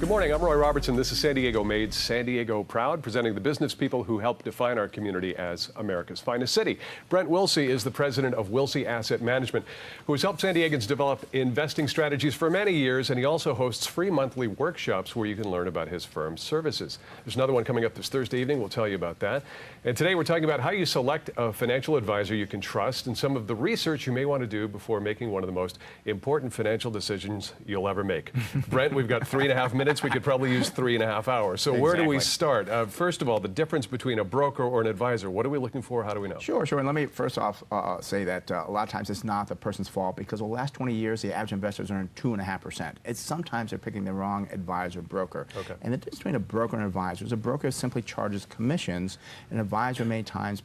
Good morning, I'm Roy Robertson. This is San Diego Made, San Diego Proud, presenting the business people who help define our community as America's finest city. Brent Wilsey is the president of Wilsey Asset Management, who has helped San Diegans develop investing strategies for many years, and he also hosts free monthly workshops where you can learn about his firm's services. There's another one coming up this Thursday evening. We'll tell you about that. And today we're talking about how you select a financial advisor you can trust and some of the research you may want to do before making one of the most important financial decisions you'll ever make. Brent, we've got 3.5 minutes. We could probably use 3.5 hours. So where do we start? First of all, the difference between a broker or an advisor. What are we looking for? How do we know? Sure. And let me first off say that a lot of times it's not the person's fault, because over the last 20 years, the average investors earn 2.5%. It's sometimes they're picking the wrong advisor or broker. Okay. And the difference between a broker and an advisor is a broker simply charges commissions. An advisor many times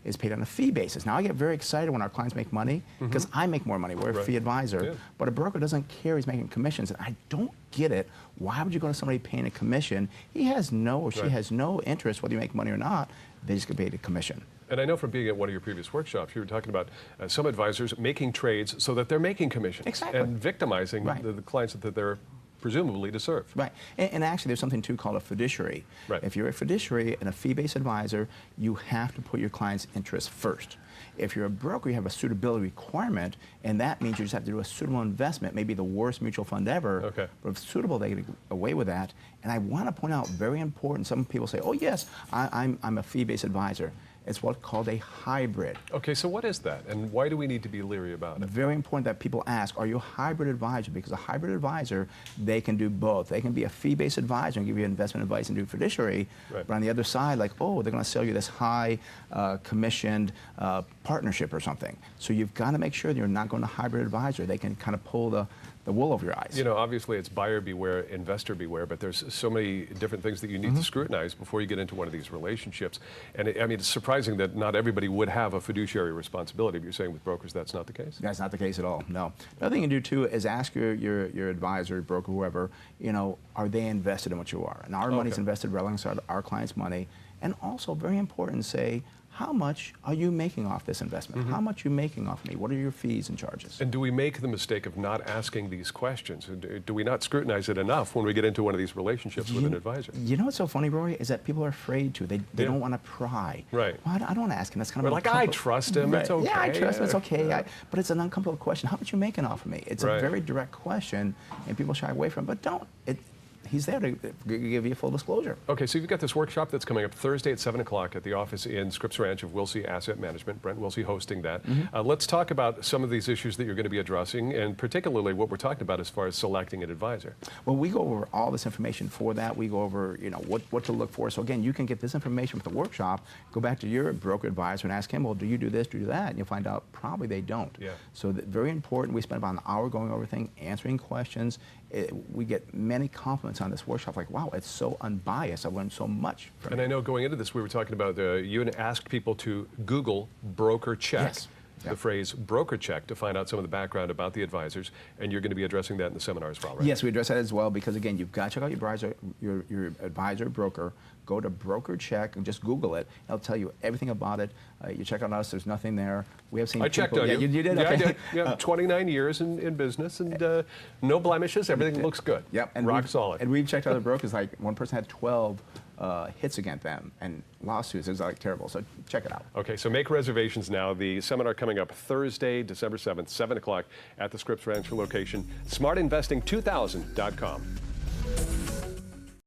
is paid on a fee basis. Now, I get very excited when our clients make money because I make more money. We're a fee advisor. Yeah. But a broker doesn't care he's making commissions. And I don't get it. Why would you go to somebody paying a commission? He has no or she has no interest whether you make money or not. They just get paid a commission. And I know from being at one of your previous workshops, you were talking about some advisors making trades so that they're making commissions. Exactly. And victimizing the clients that they're presumably to serve. Right. And actually, there's something too called a fiduciary. Right. If you're a fiduciary and a fee-based advisor, you have to put your client's interests first. If you're a broker, you have a suitability requirement, and that means you just have to do a suitable investment, maybe the worst mutual fund ever. Okay. But if suitable, they get away with that. And I want to point out, very important, some people say, oh yes, I'm a fee-based advisor. It's what's called a hybrid. Okay, so what is that, and why do we need to be leery about it? Very important that people ask, are you a hybrid advisor? Because a hybrid advisor, they can do both. They can be a fee-based advisor and give you investment advice and do fiduciary, but on the other side, like, oh, they're going to sell you this high commissioned partnership or something. So you've got to make sure that you're not going to hybrid advisor. They can kind of pull the wool over your eyes. You know, obviously it's buyer beware, investor beware, but there's so many different things that you need to scrutinize before you get into one of these relationships. And I mean, it's surprising that not everybody would have a fiduciary responsibility. But you're saying with brokers that's not the case? That's not the case at all, no. The other thing you can do too is ask your advisor, broker, whoever, you know, are they invested in what you are? And our money's invested right alongside our clients' money. And also, very important, say, how much are you making off this investment? How much are you making off me? What are your fees and charges? And do we make the mistake of not asking these questions? Do we not scrutinize it enough when we get into one of these relationships with an advisor? You know what's so funny, Roy, is that people are afraid to. They don't want to pry. Right. Well, I don't want to ask him. That's kind of like, I trust him, it's okay. Yeah, I trust him, it's okay. But it's an uncomfortable question. How much are you making off of me? It's a very direct question, and people shy away from it. But don't. He's there to give you full disclosure. Okay, so you've got this workshop that's coming up Thursday at 7 o'clock at the office in Scripps Ranch of Wilsey Asset Management. Brent Wilsey hosting that. Let's talk about some of these issues that you're going to be addressing, and particularly what we're talking about as far as selecting an advisor. Well, we go over all this information for that. We go over, you know, what to look for. So again, you can get this information with the workshop, go back to your broker advisor and ask him, well, do you do this, do that? And you'll find out probably they don't. Yeah. So very important. We spend about an hour going over things, answering questions. We get many compliments on this workshop, like, wow, it's so unbiased. I've learned so much from it. And I know going into this, we were talking about, you asked people to Google broker check. Yes. The phrase broker check to find out some of the background about the advisors, and you're going to be addressing that in the seminar as well, right? Yes, we address that as well, because again, you've got to check out your advisor, broker. Go to broker check and just Google it. It'll tell you everything about it. You check on us, there's nothing there. We have seen I checked on you. You did? Yeah, okay. I did. Yeah, 29 years in business, and no blemishes. Everything looks good. Yep. And rock solid. And we've checked other brokers, like one person had 12 hits against them and lawsuits. It was like terrible. So check it out. Okay, so make reservations now. The seminar coming up Thursday, December 7th, 7 o'clock at the Scripps Ranch location. SmartInvesting2000.com.